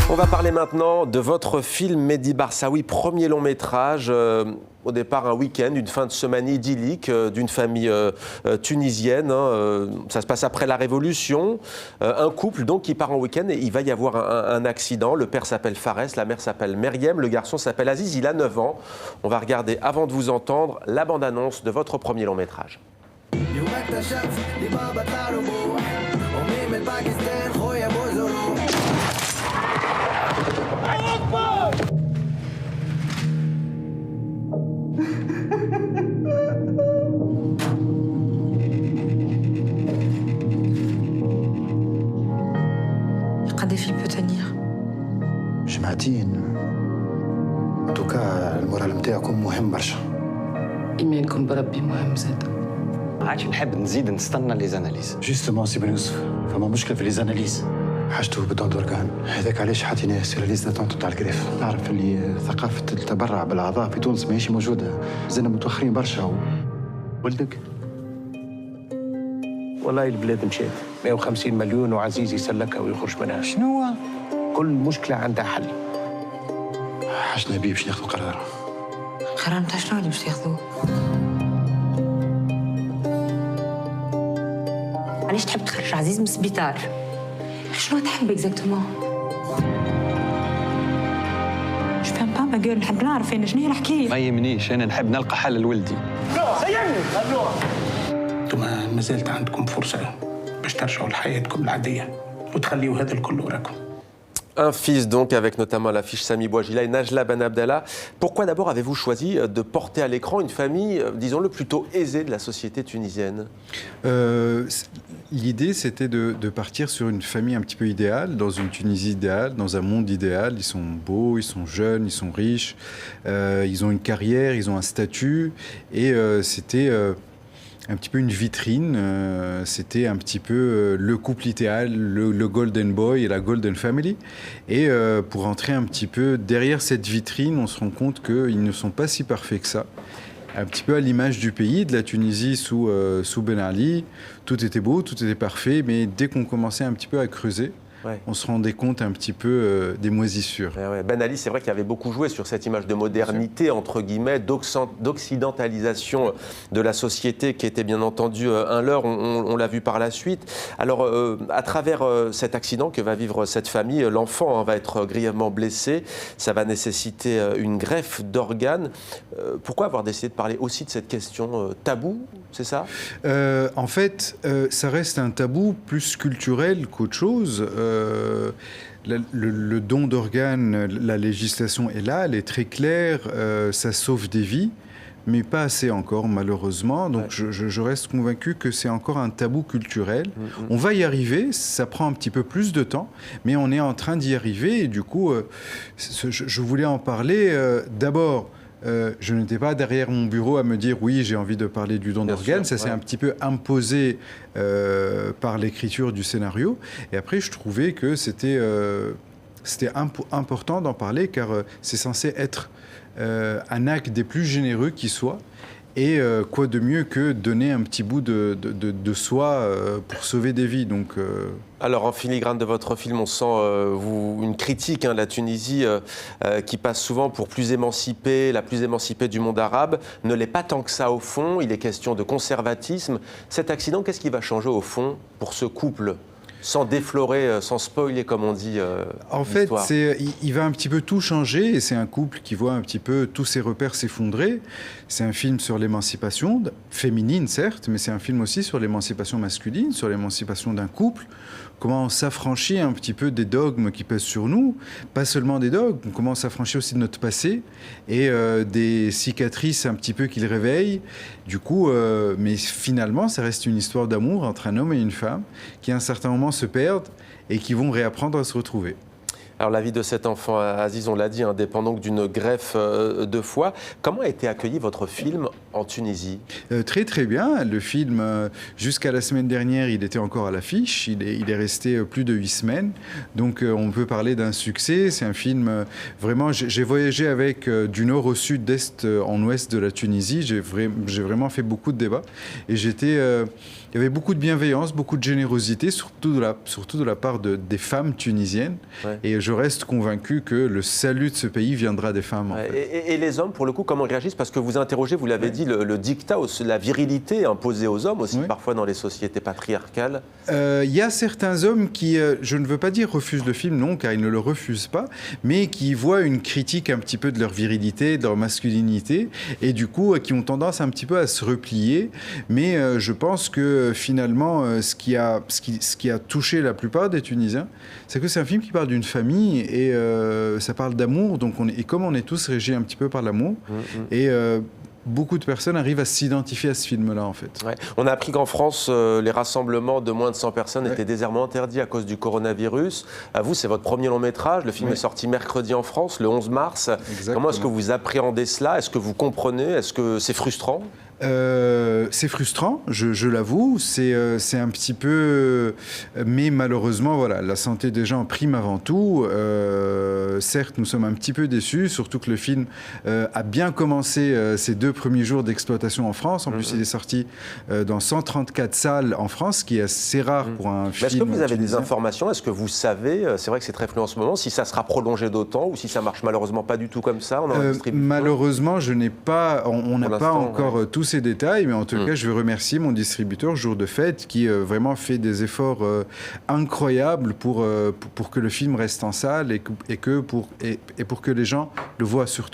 On va parler maintenant de votre film Mehdi Barsaoui, premier long métrage. Au départ, un week-end, une fin de semaine idyllique d'une famille tunisienne. Ça se passe après la Révolution. Un couple donc qui part en week-end et il va y avoir un accident. Le père s'appelle Fares, la mère s'appelle Meriem, le garçon s'appelle Aziz, il a 9 ans. On va regarder, avant de vous entendre, la bande-annonce de votre premier long métrage. قد ايش الفيلم تنير؟ جمعتين دوكا المورال نتاعكم مهم برشا. ايمانكم بربي مهم زاد. ما عادش نحب نزيد نستنى لي زاناليز. جوستومون سي بن يوسف فما مشكله في لي زاناليز حاجته بدون دورغان هذاك علاش حاطيناه سير ليست داتونت تاع الكريف. نعرف اللي ثقافه التبرع بالاعضاء في تونس ماهيش موجوده زلنا متوخرين برشا. ولدك؟ والله البلاد مشات 150 مليون وعزيز يسلكها ويخرج منها. شنو؟ كل مشكله عندها حل. حاجنا بيه باش ناخذ قرار. قرار نتاع شنو اللي باش تاخذوه؟ علاش تحب تخرج عزيز من السبيطار؟ شنو تحب اكزاكتومون؟ جو فهم با ما قال نحب نعرف انا شنو هي الحكايه. ما يهمنيش، انا نحب نلقى حل لولدي. انتم ما زالت عندكم فرصه باش ترجعوا لحياتكم العاديه وتخليوا هذا الكل وراكم. Un fils donc, avec notamment à l'affiche Sami Bouajila et Najla Ben Abdallah. Pourquoi d'abord avez-vous choisi de porter à l'écran une famille, disons-le, plutôt aisée de la société tunisienne? L'idée, c'était de partir sur une famille un petit peu idéale, dans une Tunisie idéale, dans un monde idéal. Ils sont beaux, ils sont jeunes, ils sont riches, ils ont une carrière, ils ont un statut. Et c'était un petit peu une vitrine, c'était un petit peu le couple idéal, le Golden Boy et la Golden Family. Et pour entrer un petit peu derrière cette vitrine, on se rend compte qu'ils ne sont pas si parfaits que ça. Un petit peu à l'image du pays, de la Tunisie sous Ben Ali, tout était beau, tout était parfait, mais dès qu'on commençait un petit peu à creuser, on se rendait compte un petit peu des moisissures. Ben Ali, c'est vrai qu'il avait beaucoup joué sur cette image de modernité, entre guillemets, d'occidentalisation de la société qui était bien entendu un leurre, on l'a vu par la suite. Alors, à travers cet accident que va vivre cette famille, l'enfant va être grièvement blessé, ça va nécessiter une greffe d'organes. Pourquoi avoir décidé de parler aussi de cette question taboue, c'est ça? En fait, ça reste un tabou plus culturel qu'autre chose. Le don d'organes, la législation est là, elle est très claire, ça sauve des vies, mais pas assez encore, malheureusement. Donc je reste convaincu que c'est encore un tabou culturel. On va y arriver, ça prend un petit peu plus de temps, mais on est en train d'y arriver. Et du coup, je voulais en parler d'abord. Je n'étais pas derrière mon bureau à me dire oui, j'ai envie de parler du don d'organes. Ça s'est un petit peu imposé par l'écriture du scénario. Et après, je trouvais que c'était important d'en parler car c'est censé être un acte des plus généreux qui soit. Et quoi de mieux que donner un petit bout de soi pour sauver des vies. Donc, Alors, en filigrane de votre film, on sent une critique de la Tunisie qui passe souvent pour plus émancipée, la plus émancipée du monde arabe. Ne l'est pas tant que ça au fond, il est question de conservatisme. Cet accident, qu'est-ce qui va changer au fond pour ce couple ? Sans déflorer, sans spoiler, comme on dit. En fait, il va un petit peu tout changer. Et c'est un couple qui voit un petit peu tous ses repères s'effondrer. C'est un film sur l'émancipation féminine, certes, mais c'est un film aussi sur l'émancipation masculine, sur l'émancipation d'un couple. Comment on s'affranchit un petit peu des dogmes qui pèsent sur nous. Pas seulement des dogmes, comment on s'affranchit aussi de notre passé et des cicatrices un petit peu qu'il réveille. Du coup, mais finalement, ça reste une histoire d'amour entre un homme et une femme qui, à un certain moment, se perdent et qui vont réapprendre à se retrouver. Alors la vie de cet enfant, Aziz, on l'a dit, dépend donc d'une greffe de foie. Comment a été accueilli votre film en Tunisie? Très très bien. Le film, jusqu'à la semaine dernière, il était encore à l'affiche. Il est resté plus de 8 semaines. Donc on peut parler d'un succès. C'est un film, vraiment, j'ai voyagé avec du nord au sud, d'est en ouest de la Tunisie. J'ai vraiment fait beaucoup de débats. Et il y avait beaucoup de bienveillance, beaucoup de générosité, surtout de la part des femmes tunisiennes. Ouais. Et je je reste convaincu que le salut de ce pays viendra des femmes. En Ouais, fait. et les hommes, pour le coup, comment ils réagissent? Parce que vous interrogez, vous l'avez dit, le dictat, la virilité imposée aux hommes aussi, Oui. parfois dans les sociétés patriarcales. Il y a certains hommes qui, je ne veux pas dire refusent le film, non, car ils ne le refusent pas, mais qui voient une critique un petit peu de leur virilité, de leur masculinité, et du coup, qui ont tendance un petit peu à se replier. Mais je pense que finalement, ce qui a touché la plupart des Tunisiens, c'est que c'est un film qui parle d'une famille et ça parle d'amour. Donc et comme on est tous régis un petit peu par l'amour, et beaucoup de personnes arrivent à s'identifier à ce film-là, en fait. Ouais. On a appris qu'en France, les rassemblements de moins de 100 personnes étaient désormais interdits à cause du coronavirus. À vous, c'est votre premier long métrage. Le film est sorti mercredi en France, le 11 mars. Exactement. Comment est-ce que vous appréhendez cela? Est-ce que vous comprenez? Est-ce que c'est frustrant? C'est frustrant, je l'avoue, c'est un petit peu... mais malheureusement, voilà, la santé des gens prime avant tout. Certes, nous sommes un petit peu déçus, surtout que le film a bien commencé ses 2 premiers jours d'exploitation en France. En plus, il est sorti dans 134 salles en France, ce qui est assez rare pour un film. Est-ce que vous avez des tunisien. informations? Est-ce que vous savez, c'est vrai que c'est très flou en ce moment, si ça sera prolongé d'autant ou si ça marche malheureusement pas du tout comme ça? On a un distributeur. Malheureusement, je n'ai pas, on n'a pas l'instant, encore tous ces détails, mais en tout cas, je veux remercier mon distributeur Jour de Fête qui vraiment fait des efforts incroyables pour que le film reste en salle et pour que les gens le voient surtout.